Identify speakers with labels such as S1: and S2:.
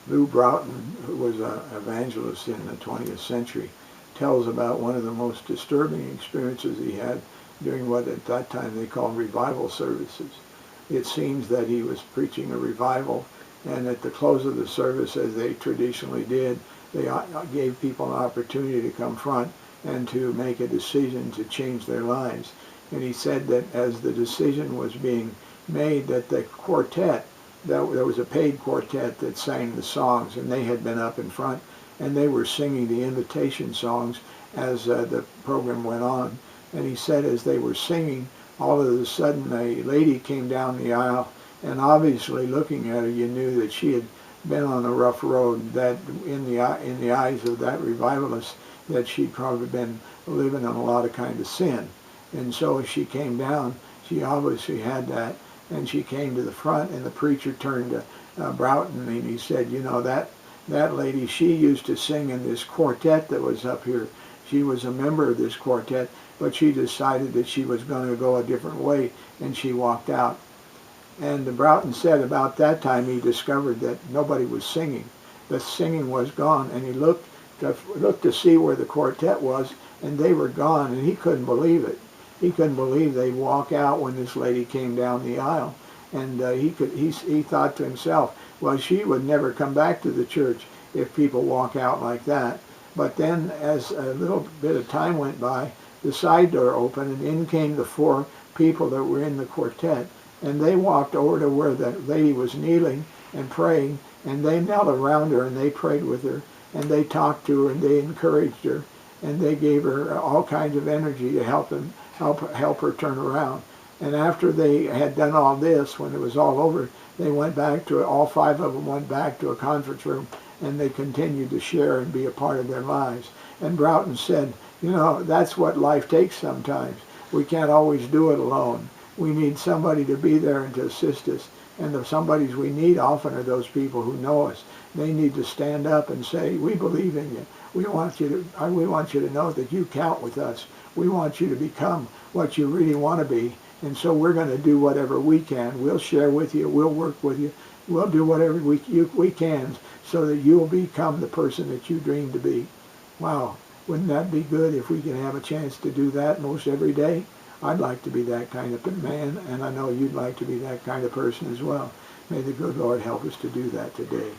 S1: Lou Broughton, who was an evangelist in the 20th century, tells about one of the most disturbing experiences he had during what at that time they called revival services. It seems that he was preaching a revival, and at the close of the service, as they traditionally did, they gave people an opportunity to come front and to make a decision to change their lives. And he said that as the decision was being made, that the quartet, there was a paid quartet that sang the songs, and they had been up in front, and they were singing the invitation songs as the program went on. And he said as they were singing, all of a sudden a lady came down the aisle, and obviously looking at her, you knew that she had been on a rough road, that in the eyes of that revivalist, that she'd probably been living on a lot of kind of sin. And so as she came down, she obviously had that, and she came to the front, and the preacher turned to Broughton, and he said, you know, that lady, she used to sing in this quartet that was up here. She was a member of this quartet, but she decided that she was going to go a different way, and she walked out. And Broughton said about that time he discovered that nobody was singing. The singing was gone, and he looked to see where the quartet was, and they were gone, and he couldn't believe it. He couldn't believe they'd walk out when this lady came down the aisle. And he thought to himself, well, she would never come back to the church if people walk out like that. But then as a little bit of time went by, the side door opened, and in came the four people that were in the quartet. And they walked over to where the lady was kneeling and praying, and they knelt around her, and they prayed with her, and they talked to her, and they encouraged her, and they gave her all kinds of energy to help her turn around. And after they had done all this, when it was all over, they went back to, all five of them went back to a conference room, and they continued to share and be a part of their lives. And Broughton said, you know, that's what life takes sometimes. We can't always do it alone. We need somebody to be there and to assist us. And the somebodies we need often are those people who know us. They need to stand up and say, we believe in you. We want you to know that you count with us. We want you to become what you really want to be. And so we're going to do whatever we can. We'll share with you. We'll work with you. We'll do whatever we can so that you'll become the person that you dream to be. Wow. Wouldn't that be good if we could have a chance to do that most every day? I'd like to be that kind of man, and I know you'd like to be that kind of person as well. May the good Lord help us to do that today.